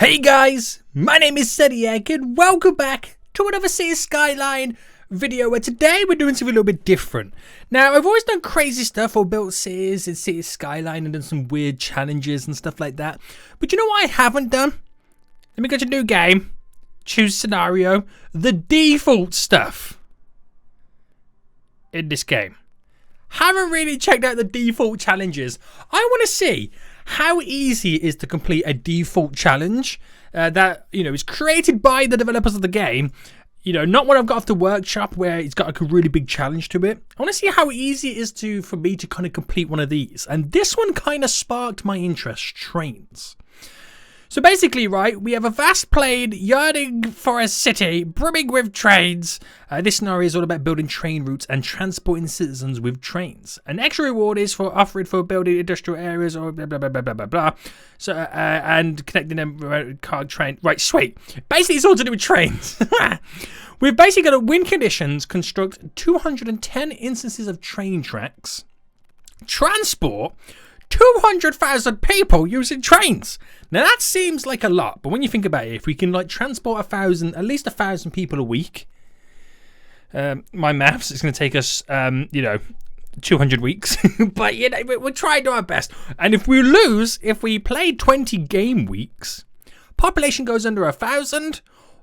Hey guys, my name is Sediak and welcome back to another City Skyline video where today we're doing something a little bit different. Now, I've always done crazy stuff or built cities in City Skyline and done some weird challenges and stuff like that. But you know what I haven't done? Let me go to new game, choose scenario, the default stuff in this game. Haven't really checked out the default challenges. I want to see how easy it is to complete a default challenge that, is created by the developers of the game. Not what I've got off the workshop where it's got like a really big challenge to it. I want to see how easy it is for me to kind of complete one of these. And this one kind of sparked my interest, trains. So basically, right, we have a vast plain yearning for a city brimming with trains. This scenario is all about building train routes and transporting citizens with trains. An extra reward is for offering for building industrial areas or blah, blah, blah, blah, blah, blah, blah. So, and connecting them with car train. Right, sweet. Basically, it's all to do with trains. We've basically got to win conditions, construct 210 instances of train tracks, transport 200,000 people using trains. Now that seems like a lot, but when you think about it, if we can transport at least 1,000 people a week, my maths is going to take us, 200 weeks. But we're trying to do our best. And if we play 20 game weeks, population goes under 1,000,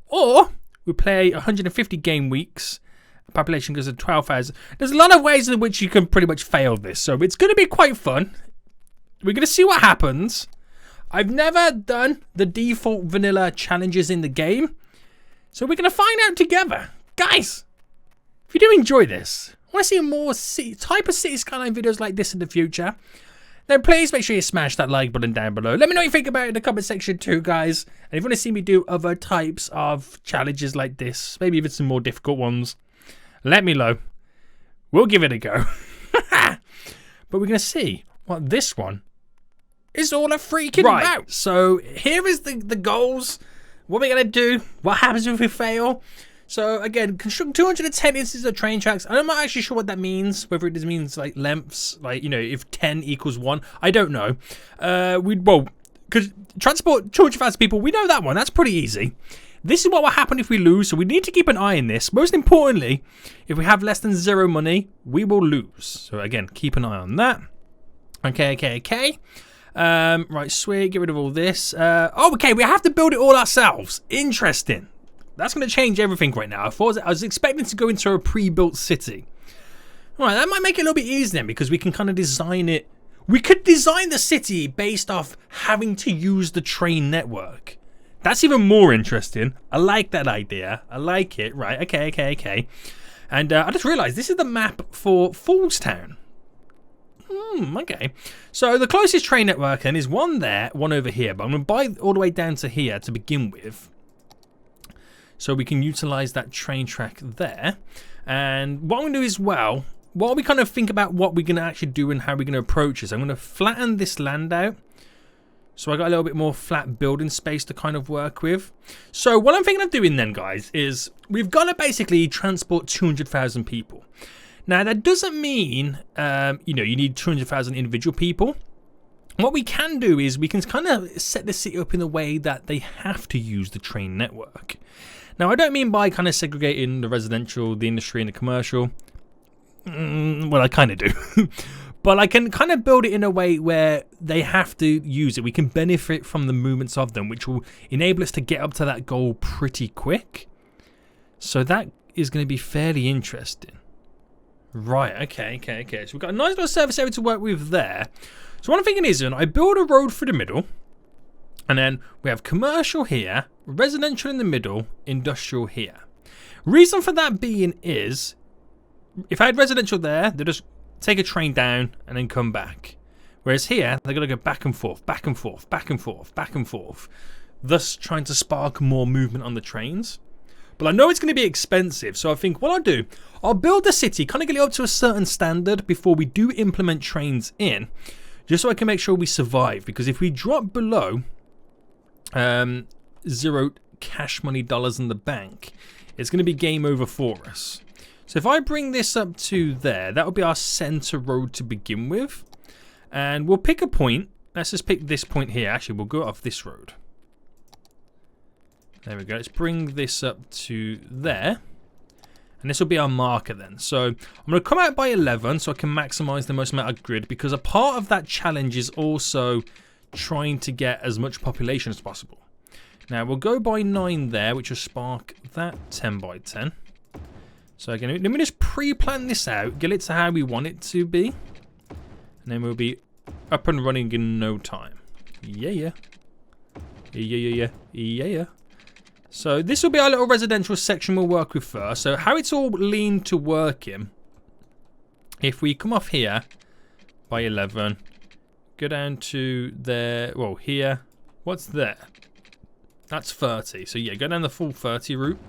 or we play 150 game weeks. Population goes to 12,000. There's a lot of ways in which you can pretty much fail this, so it's going to be quite fun. We're going to see what happens. I've never done the default vanilla challenges in the game, so we're going to find out together. Guys, if you do enjoy this, I want to see more type of City Skyline videos like this in the future, then please make sure you smash that like button down below. Let me know what you think about it in the comment section too, guys. And if you want to see me do other types of challenges like this, maybe even some more difficult ones, let me know. We'll give it a go. But we're going to see what this one is all a freaking about. So here is the goals. What we're going to do. What happens if we fail. So again, construct 210 instances of train tracks. I'm not actually sure what that means. Whether it just means lengths, if 10 equals 1. I don't know. Because transport 200,000 people, we know that one. That's pretty easy. This is what will happen if we lose, so we need to keep an eye on this. Most importantly, if we have less than 0 money, we will lose. So again, keep an eye on that. Okay. Right, sweet, get rid of all this. Okay, we have to build it all ourselves. Interesting. That's going to change everything right now. I was expecting to go into a pre-built city. Alright, that might make it a little bit easier then, because we can kind of design it. We could design the city based off having to use the train network. That's even more interesting. I like that idea. I like it. Right, okay. And I just realized this is the map for Fallstown. Okay. So the closest train network then is one there, one over here. But I'm going to buy all the way down to here to begin with. So we can utilize that train track there. And what I'm going to do as well, while we kind of think about what we're going to actually do and how we're going to approach this, I'm going to flatten this land out. So I got a little bit more flat building space to kind of work with. So what I'm thinking of doing then, guys, is we've got to basically transport 200,000 people. Now, that doesn't mean, you need 200,000 individual people. What we can do is we can kind of set the city up in a way that they have to use the train network. Now, I don't mean by kind of segregating the residential, the industry, and the commercial. Well, I kind of do. But I can kind of build it in a way where they have to use it. We can benefit from the movements of them, which will enable us to get up to that goal pretty quick. So that is going to be fairly interesting. Right, okay. So we've got a nice little service area to work with there. So what I'm thinking is, I build a road through the middle. And then we have commercial here, residential in the middle, industrial here. Reason for that being is, if I had residential there, they just take a train down and then come back. Whereas here, they're going to go back and forth, thus trying to spark more movement on the trains. But I know it's going to be expensive, so I think what I'll do, I'll build the city, kind of get it up to a certain standard before we do implement trains in, just so I can make sure we survive. Because if we drop below 0 cash money dollars in the bank, it's going to be game over for us. So if I bring this up to there, that will be our center road to begin with. And we'll pick a point. Let's just pick this point here. Actually, we'll go off this road. There we go. Let's bring this up to there. And this will be our marker then. So I'm going to come out by 11 so I can maximize the most amount of grid, because a part of that challenge is also trying to get as much population as possible. Now we'll go by 9 there, which will spark that 10 by 10. So again, let me just pre-plan this out, get it to how we want it to be. And then we'll be up and running in no time. Yeah. So this will be our little residential section we'll work with first. So how it's all leaned to working, if we come off here by 11, go down to there, well here, what's there? That's 30. So yeah, go down the full 30 route.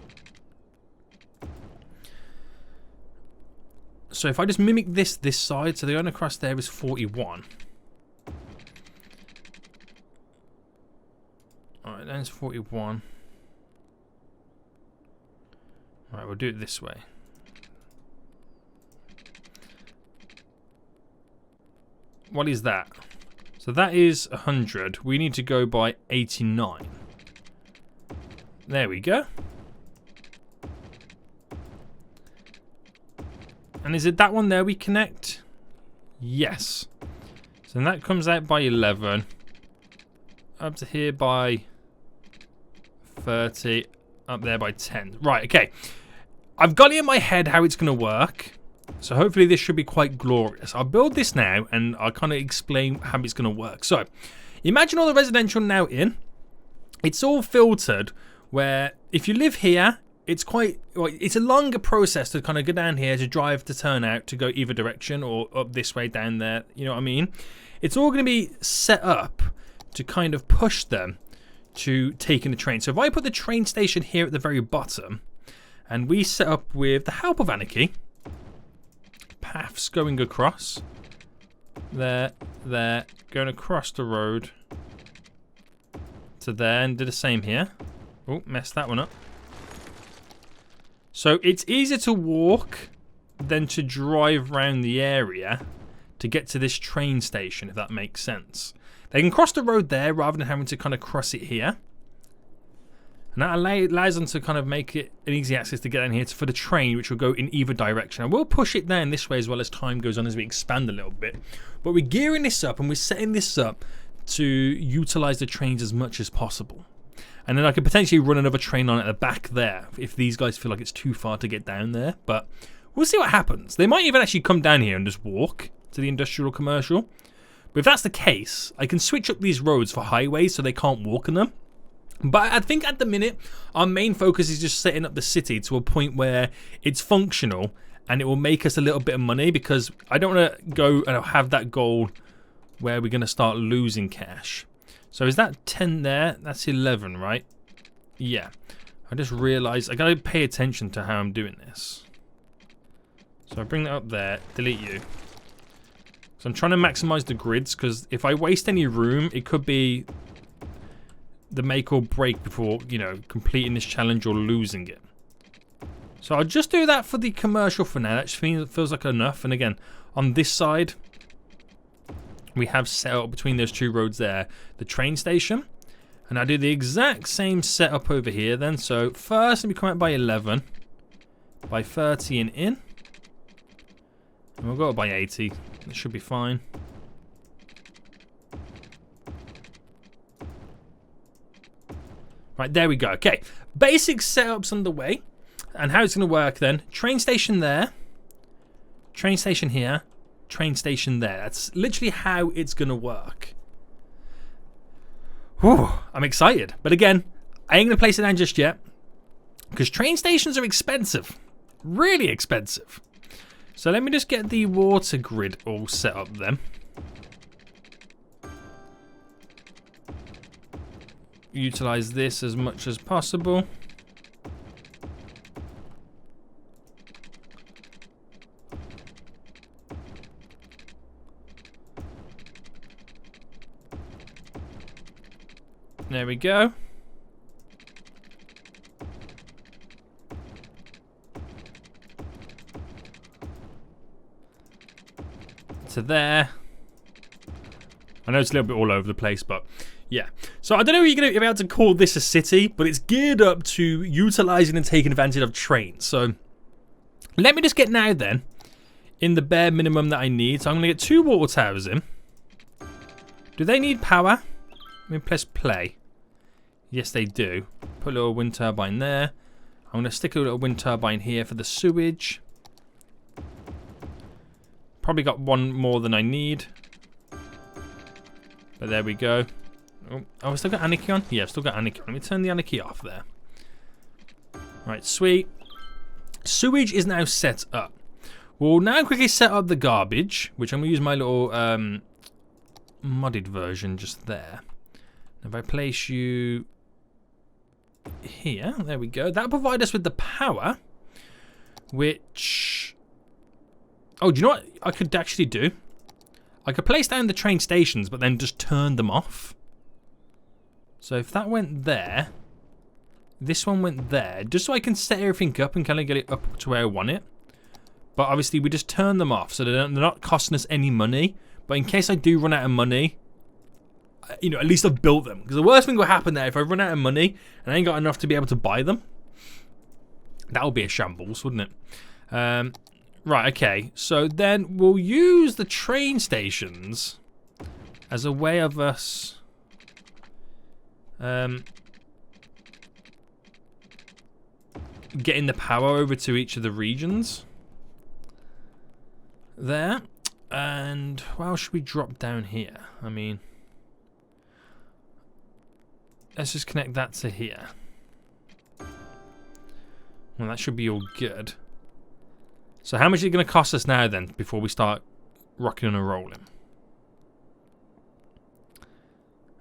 So if I just mimic this side, so the going across there is 41. Alright, that's 41. Alright, we'll do it this way. What is that? So that is 100. We need to go by 89. There we go. And is it that one there we connect? Yes. So that comes out by 11. Up to here by 30. Up there by 10. Right, okay. I've got it in my head how it's going to work. So hopefully this should be quite glorious. I'll build this now and I'll kind of explain how it's going to work. So imagine all the residential now in. It's all filtered where if you live here, it's quite, well, it's a longer process to kind of go down here to drive to turn out to go either direction or up this way down there. You know what I mean? It's all going to be set up to kind of push them to taking the train. So if I put the train station here at the very bottom and we set up with the help of Anarchy, paths going across, there, going across the road to there, and do the same here. Oh, messed that one up. So it's easier to walk than to drive around the area to get to this train station, if that makes sense. They can cross the road there rather than having to kind of cross it here. And that allows them to kind of make it an easy access to get in here for the train, which will go in either direction. I will push it down this way as well as time goes on as we expand a little bit. But we're gearing this up and we're setting this up to utilize the trains as much as possible. And then I could potentially run another train on at the back there if these guys feel like it's too far to get down there. But we'll see what happens. They might even actually come down here and just walk to the industrial commercial. But if that's the case, I can switch up these roads for highways so they can't walk on them. But I think at the minute, our main focus is just setting up the city to a point where it's functional and it will make us a little bit of money, because I don't want to go and have that goal where we're going to start losing cash. So is that 10 there? That's 11, right? Yeah. I just realized I got to pay attention to how I'm doing this. So I bring that up there, delete you. So I'm trying to maximize the grids, because if I waste any room, it could be the make or break before, you know, completing this challenge or losing it. So I'll just do that for the commercial for now. That feels like enough. And again, on this side, we have set up between those two roads there the train station. And I do the exact same setup over here then. So first, let me come out by 11, by 30 and in. And we'll go up by 80. That should be fine. Right, there we go. Okay, basic setups underway. And how it's going to work then. Train station there. Train station here. Train station there. That's literally how it's going to work. Whew, I'm excited. But again, I ain't going to place it down just yet, because train stations are expensive. Really expensive. So let me just get the water grid all set up then. Utilize this as much as possible. There we go. To there. I know it's a little bit all over the place, but yeah. So I don't know if you're going to be able to call this a city, but it's geared up to utilising and taking advantage of trains. So let me just get now then in the bare minimum that I need. So I'm going to get 2 water towers in. Do they need power? Let me press play. Yes, they do. Put a little wind turbine there. I'm going to stick a little wind turbine here for the sewage. Probably got one more than I need. But there we go. Oh, I've still got anarchy on? Yeah, I've still got anarchy on. Let me turn the anarchy off there. Right, sweet. Sewage is now set up. We'll now quickly set up the garbage, which I'm going to use my little modded version just there. If I place you here, there we go. That'll provide us with the power, which... Oh, do you know what I could actually do? I could place down the train stations, but then just turn them off. So if that went there, this one went there, just so I can set everything up and kind of get it up to where I want it. But obviously we just turn them off, so they're not costing us any money. But in case I do run out of money, you know, at least I've built them. Because the worst thing will happen there, if I run out of money and I ain't got enough to be able to buy them, that would be a shambles, wouldn't it? Right, okay. So then we'll use the train stations as a way of us... getting the power over to each of the regions. There. And well, should we drop down here? I mean, let's just connect that to here. Well, that should be all good. So how much is it going to cost us now then before we start rocking and rolling?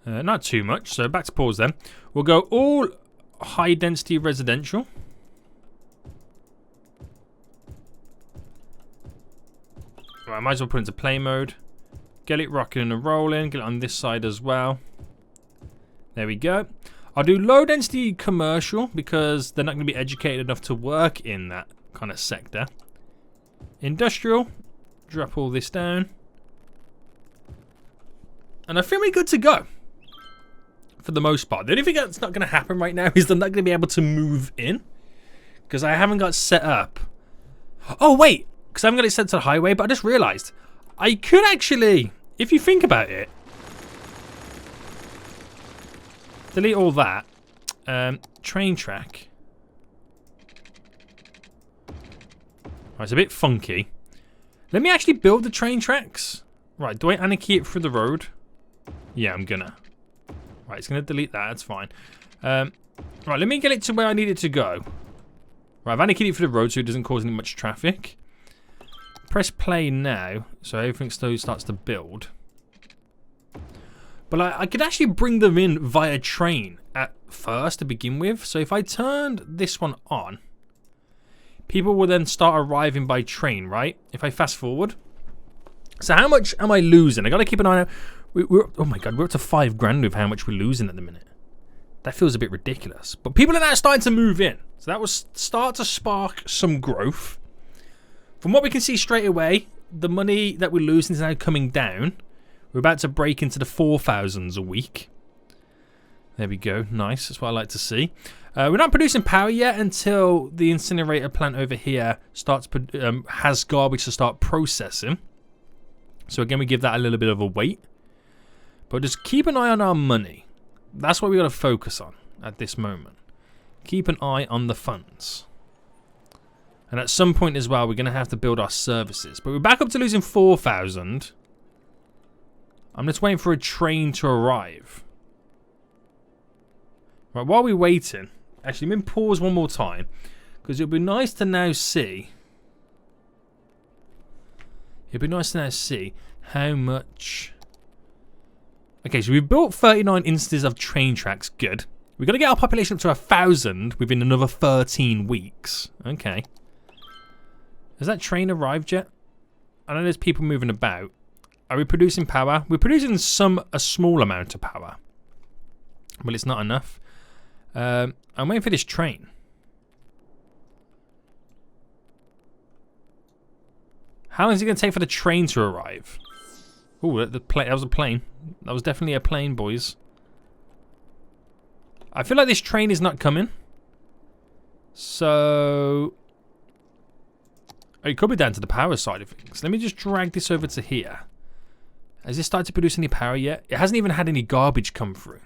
Not too much, so back to pause then. We'll go all high density residential. Right, I might as well put it into play mode. Get it rocking and rolling. Get it on this side as well. There we go. I'll do low density commercial because they're not going to be educated enough to work in that kind of sector. Industrial. Drop all this down. And I feel we're good to go. For the most part. The only thing that's not going to happen right now is they're not going to be able to move in. Because I haven't got set up. Oh, wait. Because I haven't got it set to the highway, but I just realised I could actually, if you think about it, delete all that. Train track. Right, it's a bit funky. Let me actually build the train tracks. Right, do I anarchy it through the road? Yeah, I'm gonna. Right, it's gonna delete that. That's fine. Right, let me get it to where I need it to go. Right, I've anarchied it through the road so it doesn't cause any much traffic. Press play now, so everything slowly starts to build. But I could actually bring them in via train at first to begin with. So if I turned this one on, people will then start arriving by train, right? If I fast forward. So how much am I losing? I got to keep an eye out. Oh my god, we're up to 5 grand with how much we're losing at the minute. That feels a bit ridiculous. But people are now starting to move in. So that will start to spark some growth. From what we can see straight away, the money that we're losing is now coming down. We're about to break into the 4,000s a week. There we go. Nice. That's what I like to see. We're not producing power yet until the incinerator plant over here starts has garbage to start processing. So again, we give that a little bit of a wait. But just keep an eye on our money. That's what we got to focus on at this moment. Keep an eye on the funds. And at some point as well, we're going to have to build our services. But we're back up to losing 4,000. I'm just waiting for a train to arrive. Right, while we're waiting, actually, let me pause one more time. Because it'll be nice to now see. It'd be nice to now see how much... Okay, so we've built 39 instances of train tracks. Good. We've got to get our population up to 1,000 within another 13 weeks. Okay. Has that train arrived yet? I know there's people moving about. Are we producing power? We're producing a small amount of power. But it's not enough. I'm waiting for this train. How long is it going to take for the train to arrive? Oh, that was a plane. That was definitely a plane, boys. I feel like this train is not coming. So... it could be down to the power side of things. Let me just drag this over to here. Has this started to produce any power yet? It hasn't even had any garbage come through.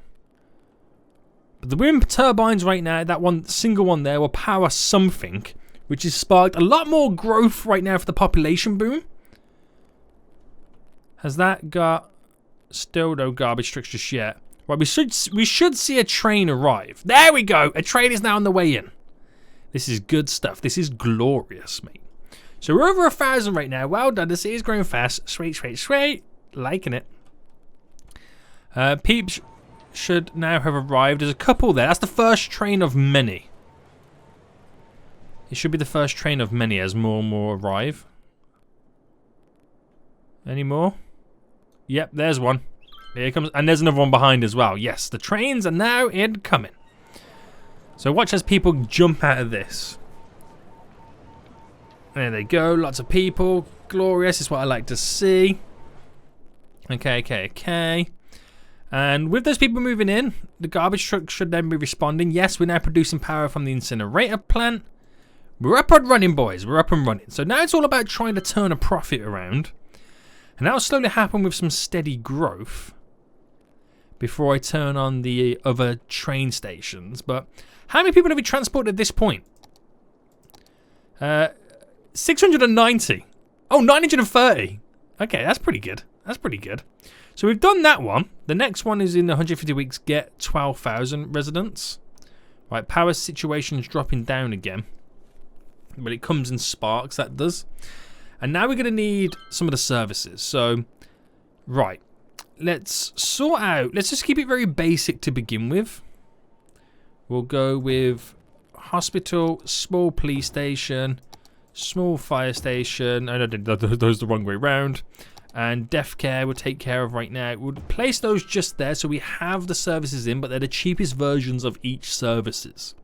But the wind turbines right now, that one single one there, will power something, which has sparked a lot more growth right now for the population boom. Has that got... still no garbage trucks just yet. Right, we should see a train arrive. There we go! A train is now on the way in. This is good stuff. This is glorious, mate. So we're over 1,000 right now. Well done. The city is growing fast. Sweet, sweet, sweet. Liking it. Peeps should now have arrived. There's a couple there. That's the first train of many. It should be the first train of many as more and more arrive. Any more? Yep, there's one. Here it comes. And there's another one behind as well. Yes, the trains are now incoming. So watch as people jump out of this. There they go. Lots of people. Glorious is what I like to see. Okay. And with those people moving in, the garbage truck should then be responding. Yes, we're now producing power from the incinerator plant. We're up and running, boys. We're up and running. So now it's all about trying to turn a profit around. And that will slowly happen with some steady growth before I turn on the other train stations. But how many people have we transported at this point? 690. Oh, 930. Okay, that's pretty good. That's pretty good. So we've done that one. The next one is in 150 weeks, get 12,000 residents. Right, power situation's dropping down again. But it comes in sparks, that does. And now we're going to need some of the services. So, right. Let's sort out. Let's just keep it very basic to begin with. We'll go with hospital, small police station, small fire station. I know those the wrong way round. And death care we'll take care of right now. We'll place those just there so we have the services in, but they're the cheapest versions of each services.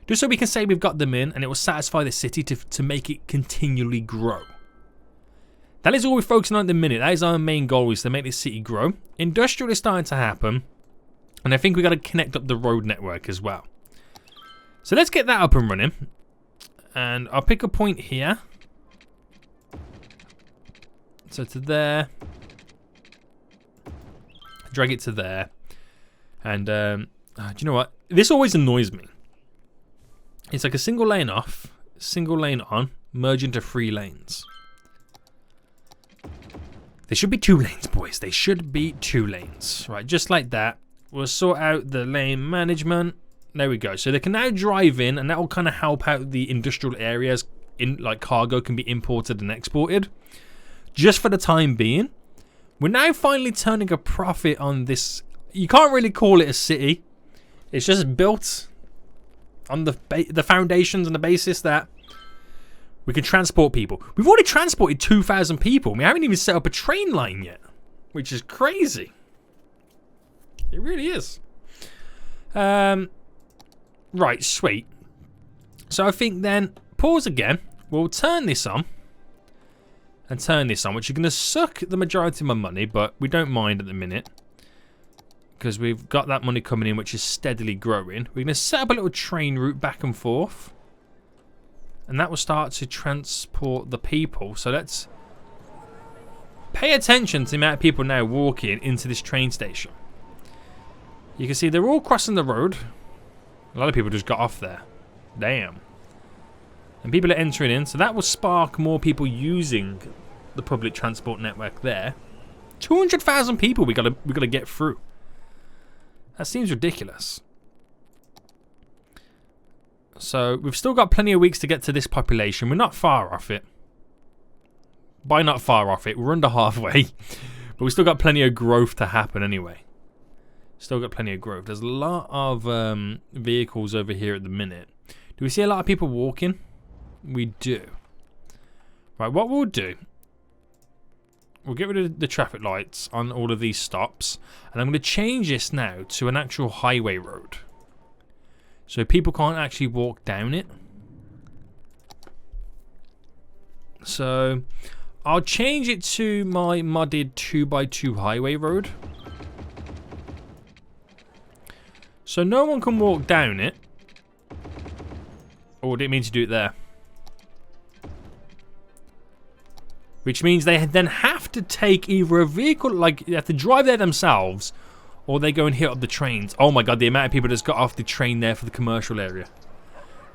Just so we can say we've got them in and it will satisfy the city to make it continually grow. That is all we're focusing on at the minute. That is our main goal, is to make this city grow. Industrial is starting to happen. And I think we've got to connect up the road network as well. So let's get that up and running. And I'll pick a point here. So to there. Drag it to there. And do you know what? This always annoys me. It's like a single lane off, single lane on, merge into 3 lanes. There should be 2 lanes, boys. They should be 2 lanes. Right, just like that. We'll sort out the lane management. There we go. So they can now drive in, and that will kind of help out the industrial areas. Like cargo can be imported and exported. Just for the time being. We're now finally turning a profit on this. You can't really call it a city. It's just built on the foundations and the basis that we can transport people. We've already transported 2,000 people. We haven't even set up a train line yet, which is crazy. It really is. Right, sweet. So I think then, pause again. We'll turn this on. And turn this on, which is going to suck the majority of my money, but we don't mind at the minute. Because we've got that money coming in, which is steadily growing. We're going to set up a little train route back and forth. And that will start to transport the people. So let's pay attention to the amount of people now walking into this train station. You can see they're all crossing the road. A lot of people just got off there. Damn. And people are entering in. So that will spark more people using the public transport network there. 200,000 people we gotta get through. That seems ridiculous. So we've still got plenty of weeks to get to this population. We're not far off it. By not far off it, we're under halfway. But we've still got plenty of growth to happen anyway. Still got plenty of growth. There's a lot of vehicles over here at the minute. Do we see a lot of people walking? We do. Right, what we'll do, we'll get rid of the traffic lights on all of these stops. And I'm going to change this now to an actual highway road. So people can't actually walk down it. So I'll change it to my modded 2x2 highway road. So no one can walk down it. Or did it mean to do it there? Which means they then have to take either a vehicle, like they have to drive there themselves, or they go and hit up the trains. Oh my god, the amount of people that's got off the train there for the commercial area.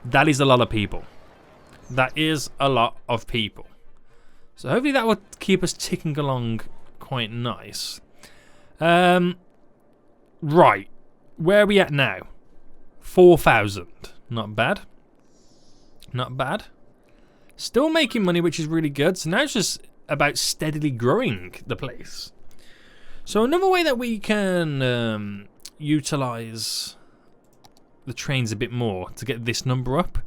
That is a lot of people. That is a lot of people. So hopefully that will keep us ticking along quite nice. Right. Where are we at now? 4,000. Not bad. Not bad. Still making money, which is really good. So now it's just about steadily growing the place. So another way that we can utilize the trains a bit more to get this number up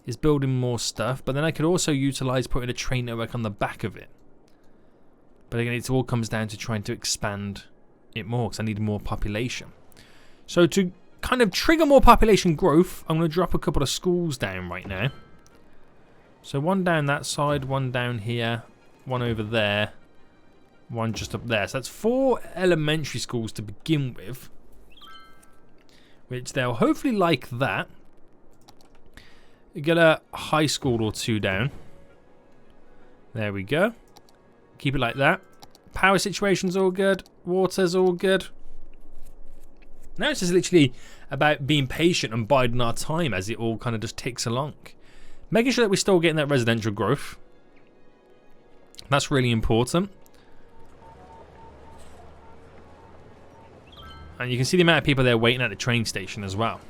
is building more stuff. But then I could also utilize putting a train network on the back of it. But again, it all comes down to trying to expand it more because I need more population. So to kind of trigger more population growth, I'm going to drop a couple of schools down right now. So one down that side, one down here, one over there, one just up there. So that's 4 elementary schools to begin with, which they'll hopefully like that. You get a high school or 2 down. There we go. Keep it like that. Power situation's all good. Water's all good. Now it's just literally about being patient and biding our time as it all kind of just ticks along. Making sure that we're still getting that residential growth. That's really important. And you can see the amount of people there waiting at the train station as well.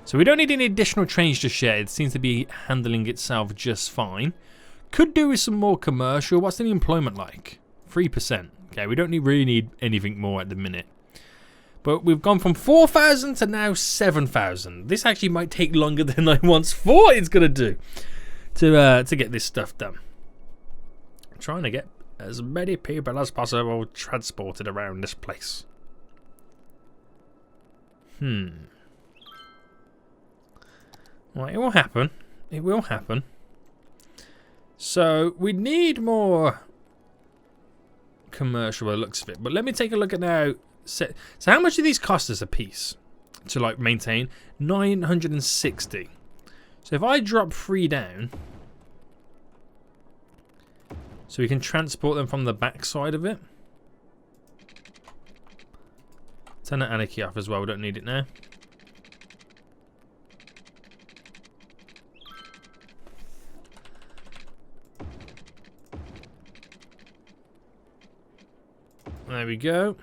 So we don't need any additional trains just yet. It seems to be handling itself just fine. Could do with some more commercial. What's the employment like? 3%. Okay, we don't really need anything more at the minute. But we've gone from 4,000 to now 7,000. This actually might take longer than I once thought it's going to do to get this stuff done. I'm trying to get as many people as possible transported around this place. Well, it will happen. It will happen. So we need more commercial by the looks of it. But let me take a look at now. So how much do these cost us a piece to like maintain? 960. So if I drop 3 down, so we can transport them from the back side of it. Turn that anarchy off as well. We don't need it now. There we go.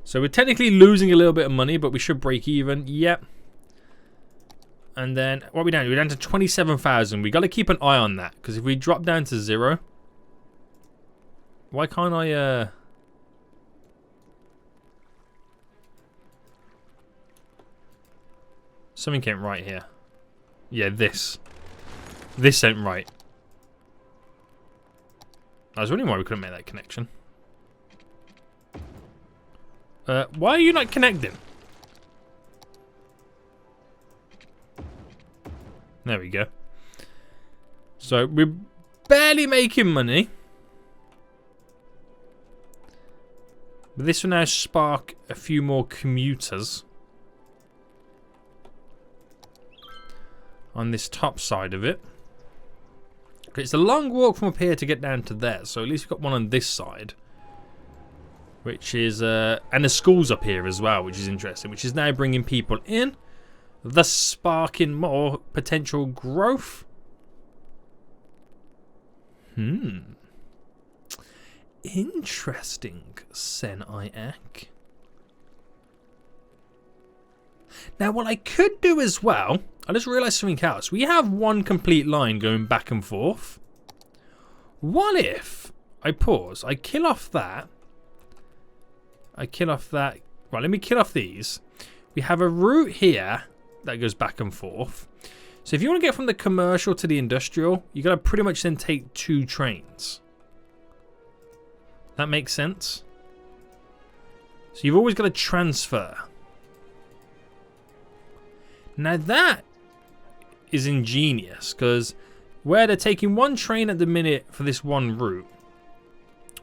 So we're technically losing a little bit of money, but we should break even. Yep. And then what are we down? We're down to 27,000. We got to keep an eye on that because if we drop down to 0, why can't I? Something ain't right here. Yeah, this ain't right. I was wondering why we couldn't make that connection. Why are you not connecting? There we go. So we're barely making money. But this will now spark a few more commuters on this top side of it. It's a long walk from up here to get down to there, so at least we've got one on this side. Which is, and the school's up here as well, which is interesting, which is now bringing people in, thus sparking more potential growth. Interesting, Sen-I-Ak. Now, what I could do as well, I just realised something else. We have one complete line going back and forth. What if I pause, I kill off that, right, let me kill off these. We have a route here that goes back and forth. So if you want to get from the commercial to the industrial, you got to pretty much then take 2 trains. That makes sense? So you've always got to transfer. Now that is ingenious, because where they're taking one train at the minute for this one route,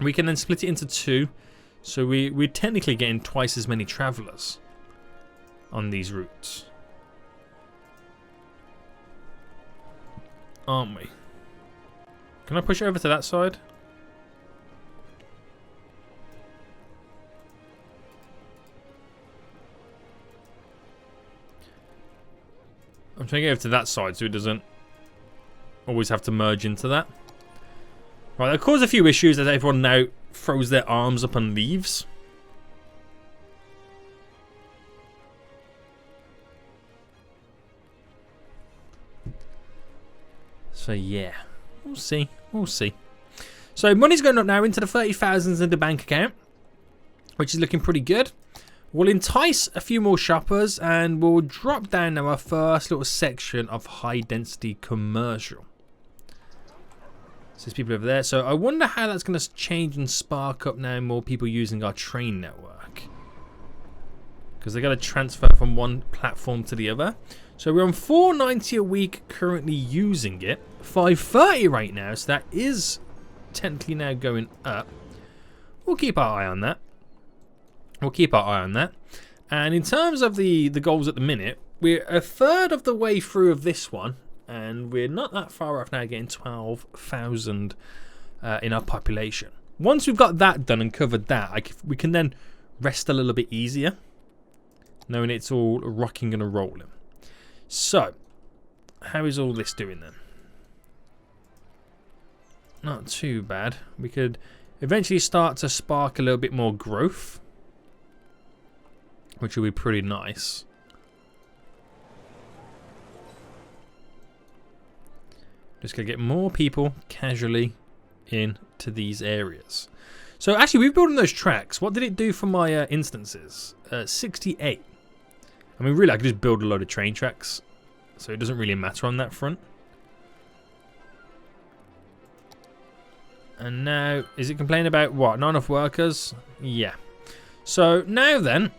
we can then split it into two, so we're technically getting twice as many travellers on these routes, aren't we? Can I push it over to that side? I'm trying to get over to that side so it doesn't always have to merge into that. Right, that caused a few issues as everyone now throws their arms up and leaves. So yeah, we'll see. We'll see. So money's going up now into the 30,000s in the bank account, which is looking pretty good. We'll entice a few more shoppers and we'll drop down now our first little section of high density commercial. So there's people over there. So I wonder how that's going to change and spark up now more people using our train network. Because they got to transfer from one platform to the other. So we're on $4.90 a week currently using it. $5.30 right now. So that is technically now going up. We'll keep our eye on that. We'll keep our eye on that. And in terms of the goals at the minute, we're a third of the way through of this one. And we're not that far off now getting 12,000 in our population. Once we've got that done and covered that, we can then rest a little bit easier, knowing it's all rocking and rolling. So, how is all this doing then? Not too bad. We could eventually start to spark a little bit more growth, which will be pretty nice. Just gonna get more people casually into these areas. So actually, we're building those tracks. What did it do for my instances? 68. I mean, really, I could just build a load of train tracks, so it doesn't really matter on that front. And now, is it complaining about what? Not enough workers? Yeah. So now then,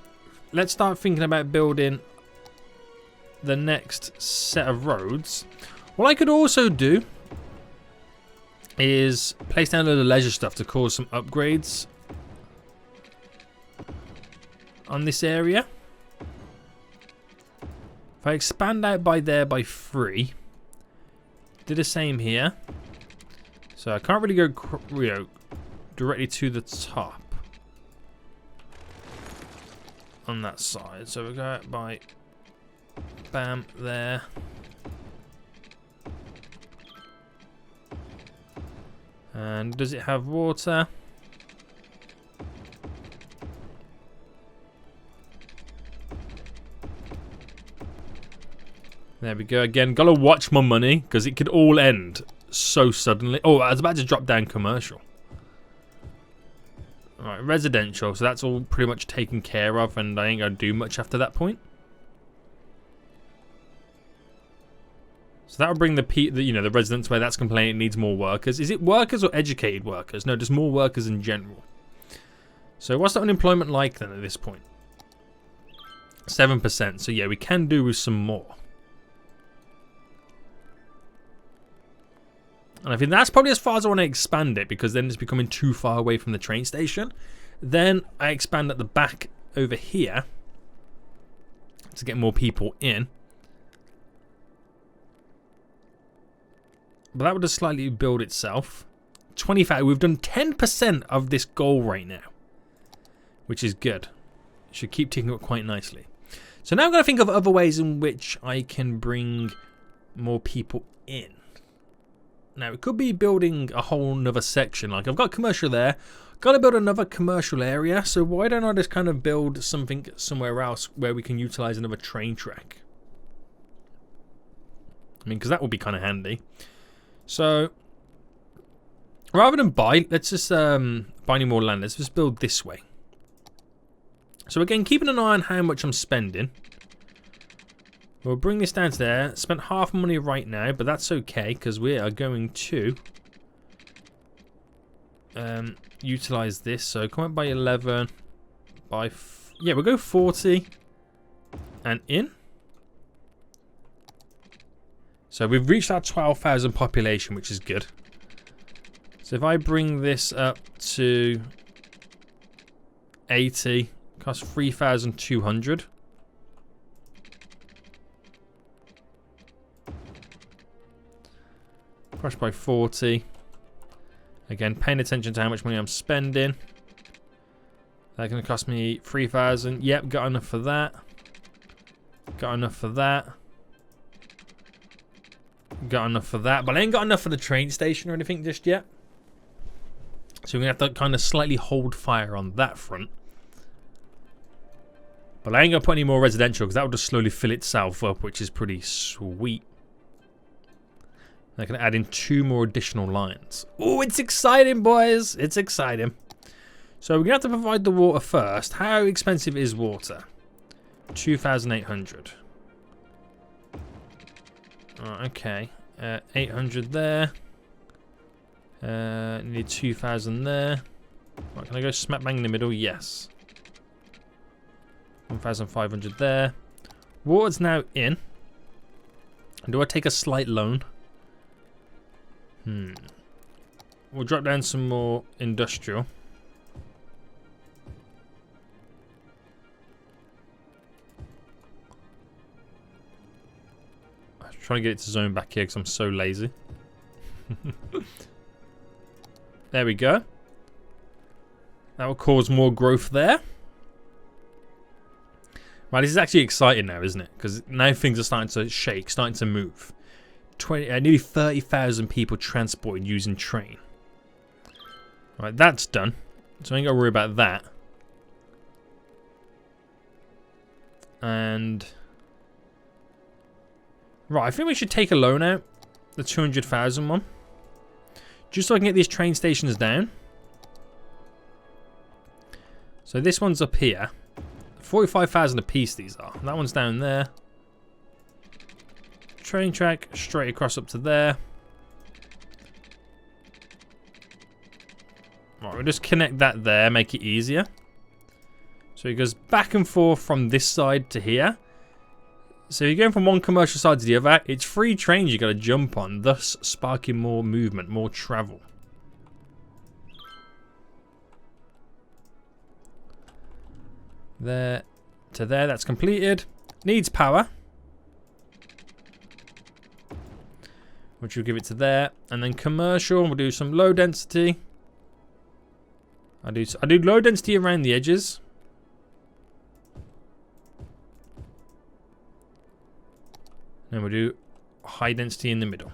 let's start thinking about building the next set of roads. What I could also do is place down a little leisure stuff to cause some upgrades on this area. If I expand out by there by 3, do the same here. So I can't really go directly to the top on that side. So we'll go out by bam there. And does it have water? There we go. Again, gotta watch my money because it could all end so suddenly. Oh, I was about to drop down commercial. Alright, residential. So that's all pretty much taken care of, and I ain't gonna do much after that point. So that will bring the residents where that's complaining it needs more workers. Is it workers or educated workers? No, just more workers in general. So what's the unemployment like then at this point? 7%. So yeah, we can do with some more. And I think that's probably as far as I want to expand it, because then it's becoming too far away from the train station. Then I expand at the back over here to get more people in. But that would just slightly build itself. 25. We've done 10% of this goal right now, which is good. Should keep ticking up quite nicely. So now I'm going to think of other ways in which I can bring more people in. Now, it could be building a whole nother section. Like, I've got commercial there. Got to build another commercial area. So why don't I just kind of build something somewhere else where we can utilize another train track? I mean, because that would be kind of handy. So, rather than buy, let's just buy any more land. Let's just build this way. So again, keeping an eye on how much I'm spending. We'll bring this down to there. Spent half money right now, but that's okay because we are going to utilize this. So come up by 11, yeah, we'll go 40 and in. So we've reached our 12,000 population, which is good. So if I bring this up to 80, costs 3,200. Crush by 40. Again, paying attention to how much money I'm spending. That's going to cost me 3,000. Yep, got enough for that. Got enough for that. Got enough for that. But I ain't got enough for the train station or anything just yet. So we're going to have to kind of slightly hold fire on that front. But I ain't going to put any more residential because that will just slowly fill itself up, which is pretty sweet. I can add in 2 more additional lines. Oh, it's exciting, boys. It's exciting. So we're going to have to provide the water first. How expensive is water? 2,800. Oh, okay. 800 there. Need 2,000 there. Right, can I go smack bang in the middle? Yes. 1,500 there. Water's now in. Do I take a slight loan? We'll drop down some more industrial. I'm trying to get it to zone back here because I'm so lazy. There we go. That will cause more growth there. Right, this is actually exciting now, isn't it? Because now things are starting to shake, starting to move. Nearly 30,000 people transported using train. Right, that's done. So I ain't got to worry about that. And... right, I think we should take a loan out. The 200,000 one. Just so I can get these train stations down. So this one's up here. 45,000 a piece these are. That one's down there. Train track straight across up to there. Right, we'll just connect that there, make it easier. So it goes back and forth from this side to here. So you're going from one commercial side to the other. It's 3 trains you got to jump on, thus sparking more movement, more travel. There to there, that's completed. Needs power, which will give it to there. And then commercial, we'll do some low density. I do low density around the edges. And we'll do high density in the middle.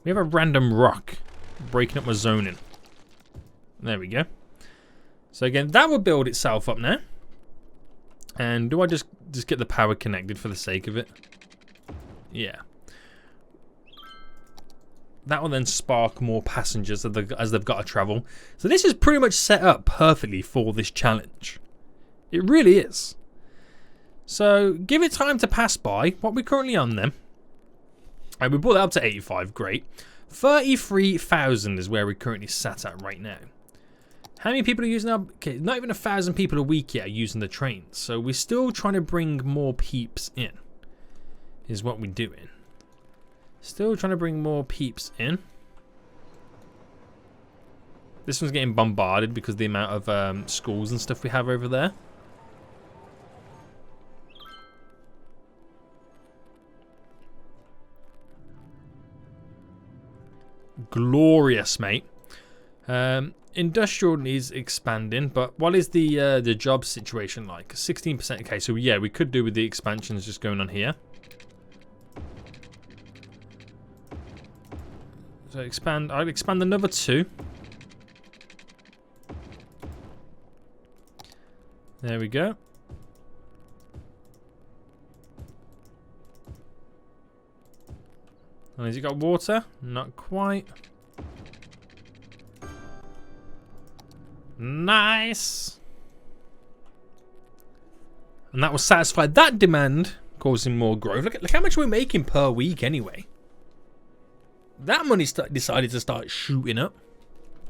We have a random rock breaking up my zoning. There we go. So again, that will build itself up now. And do I just get the power connected for the sake of it? Yeah. That will then spark more passengers as they've got to travel. So this is pretty much set up perfectly for this challenge. It really is. So give it time to pass by. What we're currently on then. We brought that up to 85, great. 33,000 is where we're currently sat at right now. How many people are using our... okay, not even 1,000 people a week yet are using the trains. So we're still trying to bring more peeps in. Is what we're doing. Still trying to bring more peeps in. This one's getting bombarded because of the amount of schools and stuff we have over there. Glorious, mate. Industrial needs expanding, but what is the job situation like? 16%. Okay, so yeah, we could do with the expansions just going on here. So expand. I'll expand another 2. There we go. And has it got water? Not quite. Nice. And that will satisfy that demand, causing more growth. Look how much we're making per week anyway. That money decided to start shooting up.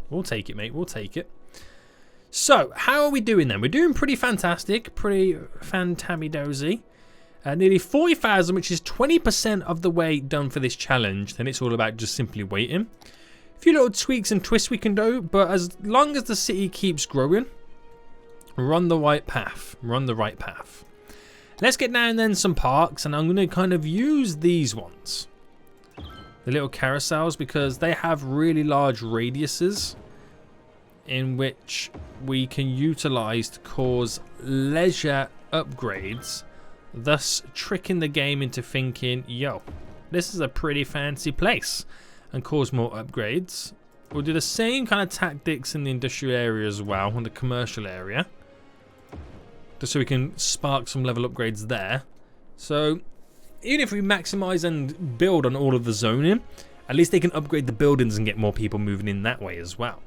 We'll take it, mate. We'll take it. So, how are we doing then? We're doing pretty fantastic. Pretty fantabby-dozy. Nearly 40,000, which is 20% of the way done for this challenge. Then it's all about just simply waiting. A few little tweaks and twists we can do, but as long as the city keeps growing, we're on the right path. We're on the right path. Let's get down then some parks, and I'm going to kind of use these ones. The little carousels, because they have really large radiuses in which we can utilize to cause leisure upgrades, thus tricking the game into thinking, yo, this is a pretty fancy place, and cause more upgrades. We'll do the same kind of tactics in the industrial area as well, in the commercial area, just so we can spark some level upgrades there. So even if we maximize and build on all of the zoning, at least they can upgrade the buildings and get more people moving in that way as well.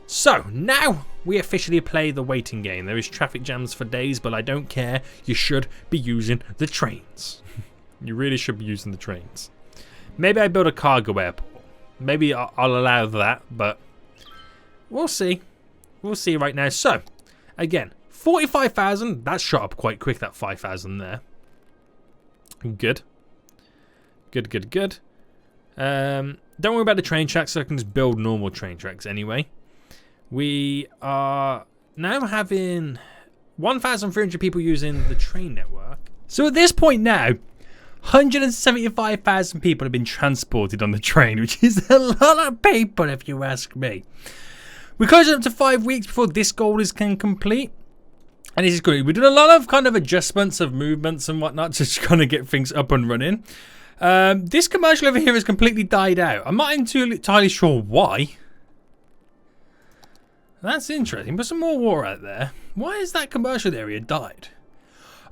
So now we officially play the waiting game. There is traffic jams for days, but I don't care. You should be using the trains. You really should be using the trains. Maybe I build a cargo airport. Maybe I'll allow that, but we'll see. We'll see right now. So again, 45,000. That shot up quite quick, that 5,000 there. Good. Good, good, good. Don't worry about the train tracks, so I can just build normal train tracks anyway. We are now having 1,300 people using the train network. So at this point now, 175,000 people have been transported on the train, which is a lot of people if you ask me. We're closing up to 5 weeks before this goal is complete. And this is good. We did a lot of kind of adjustments of movements and whatnot to kind of get things up and running. This commercial over here has completely died out. I'm not entirely sure why. That's interesting. Put some more water out there. Why has that commercial area died?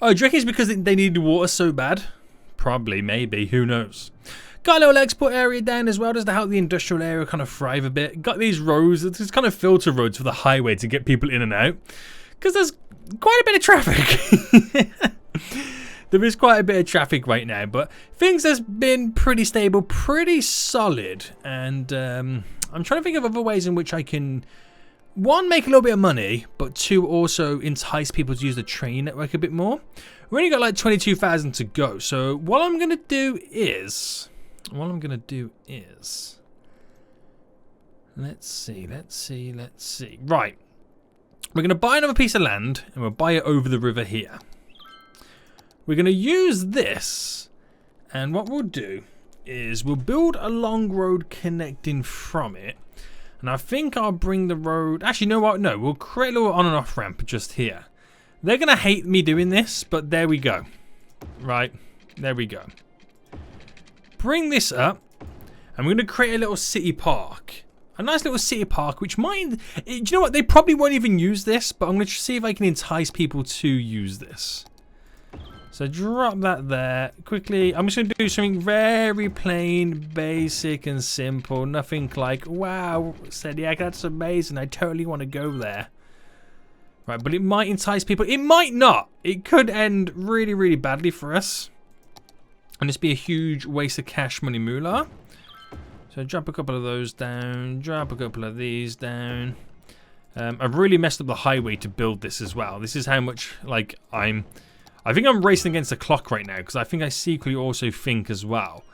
Oh, do you reckon it's because they needed water so bad? Probably, maybe. Who knows? Got a little export area down as well, just to help the industrial area kind of thrive a bit. Got these roads. It's kind of filter roads for the highway to get people in and out. Because there's quite a bit of traffic. There is quite a bit of traffic right now, but things have been pretty stable, pretty solid. And I'm trying to think of other ways in which I can, one, make a little bit of money, but two, also entice people to use the train network a bit more. We've only got like 22,000 to go. So what I'm going to do is, let's see. Right. We're going to buy another piece of land, and we'll buy it over the river here. We're going to use this, and what we'll do is we'll build a long road connecting from it. And I think I'll bring the road... Actually, you know what? No, we'll create a little on and off ramp just here. They're going to hate me doing this, but there we go. Right, there we go. Bring this up, and we're going to create a little city park. A nice little city park, which might... Do you know what? They probably won't even use this, but I'm going to see if I can entice people to use this. So drop that there. Quickly, I'm just going to do something very plain, basic, and simple. Nothing like, wow, Sediak, that's amazing. I totally want to go there. Right, but it might entice people. It might not. It could end really, really badly for us. And this be a huge waste of cash money moolah. So drop a couple of those down. Drop a couple of these down. I've really messed up the highway to build this as well. This is how much, like, I think I'm racing against the clock right now, because I think I secretly also think as well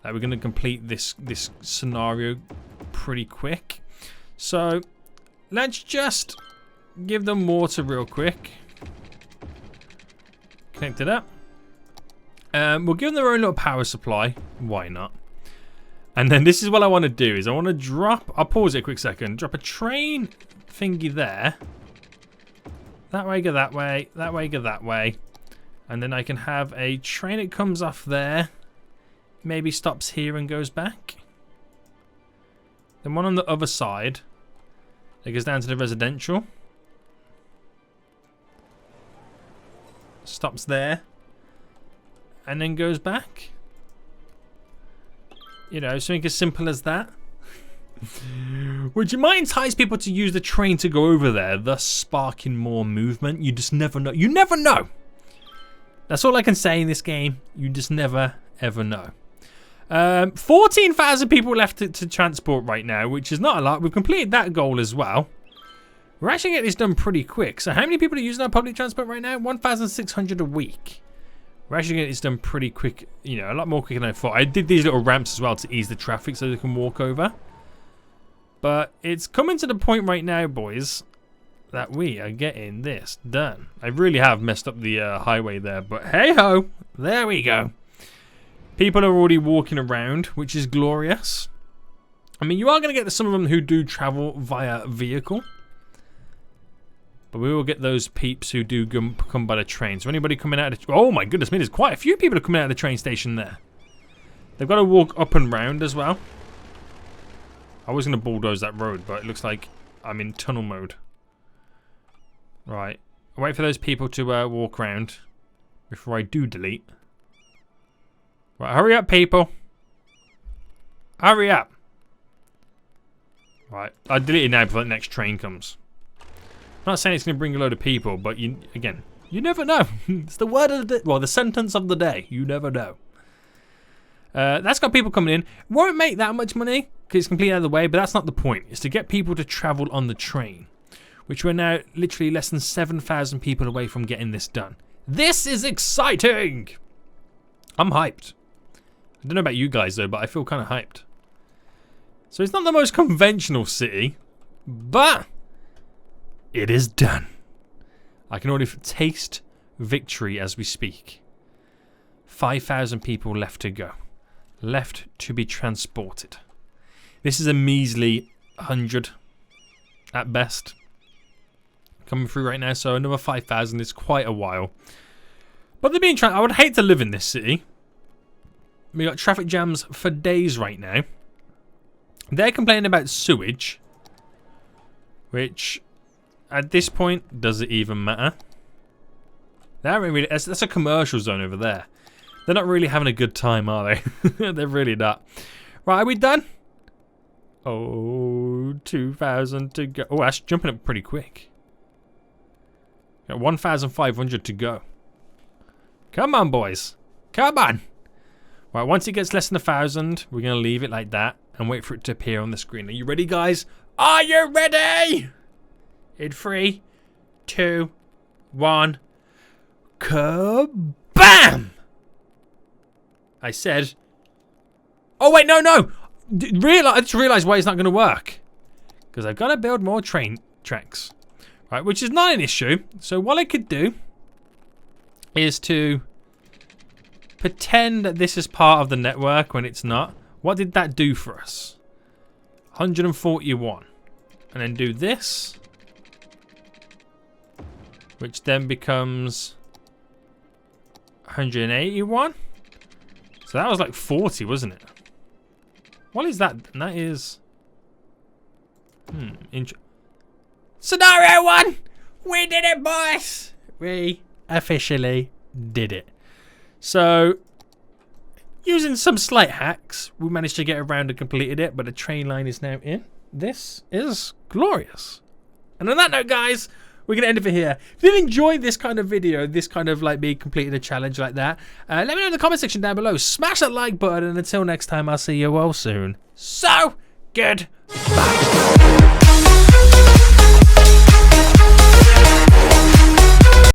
that we're going to complete this scenario pretty quick. So let's just give them water real quick. Connect it up. We'll give them their own little power supply. Why not? And then this is what I want to do, is I want to drop... I'll pause it a quick second. Drop a train thingy there. That way, go that way. That way, go that way. And then I can have a train that comes off there. Maybe stops here and goes back. Then one on the other side. That goes down to the residential. Stops there. And then goes back. You know, something as simple as that. Which might entice people to use the train to go over there, thus sparking more movement. You just never know. You never know. That's all I can say in this game. You just never, ever know. 14,000 people left to transport right now, which is not a lot. We've completed that goal as well. We're actually getting this done pretty quick. So how many people are using our public transport right now? 1,600 a week. We're actually getting this done pretty quick, you know, a lot more quicker than I thought. I did these little ramps as well to ease the traffic so they can walk over. But it's coming to the point right now, boys, that we are getting this done. I really have messed up the highway there, but hey-ho, there we go. People are already walking around, which is glorious. I mean, you are going to get some of them who do travel via vehicle. But we will get those peeps who do come by the train. So anybody coming out of the... Oh my goodness me, there's quite a few people coming out of the train station there. They've got to walk up and round as well. I was going to bulldoze that road, but it looks like I'm in tunnel mode. Right. I'll wait for those people to walk around before I do delete. Right, hurry up, people. Hurry up. Right, I'll delete it now before the next train comes. I'm not saying it's going to bring a load of people, but you never know. It's the word of the day. Well, the sentence of the day. You never know. That's got people coming in. Won't make that much money because it's completely out of the way, but that's not the point. It's to get people to travel on the train, which we're now literally less than 7,000 people away from getting this done. This is exciting. I'm hyped. I don't know about you guys though, but I feel kind of hyped. So it's not the most conventional city, but it is done. I can already taste victory as we speak. 5,000 people left to go. Left to be transported. This is a measly 100 at best. Coming through right now, so another 5,000 is quite a while. But they're being I would hate to live in this city. We got traffic jams for days right now. They're complaining about sewage, which at this point, does it even matter? That's a commercial zone over there. They're not really having a good time, are they? They're really not. Right, are we done? Oh, 2,000 to go. Oh, that's jumping up pretty quick. Got 1,500 to go. Come on, boys. Come on. Right, once it gets less than 1,000, we're going to leave it like that and wait for it to appear on the screen. Are you ready, guys? Are you ready? In 3, 2, 1. Kabam! I said... Oh, wait, no. I just realised why it's not going to work. Because I've got to build more train tracks. Right, which is not an issue. So what I could do is to pretend that this is part of the network when it's not. What did that do for us? 141. And then do this. Which then becomes 181. So that was like 40, wasn't it? What is that? That is... Scenario 1! We did it, boys! We officially did it. So, using some slight hacks, we managed to get around and completed it, but the train line is now in. This is glorious. And on that note, guys, we're going to end it for here. If you enjoyed this kind of video, this kind of like me completing a challenge like that, let me know in the comment section down below. Smash that like button, and until next time, I'll see you all soon. So, goodbye.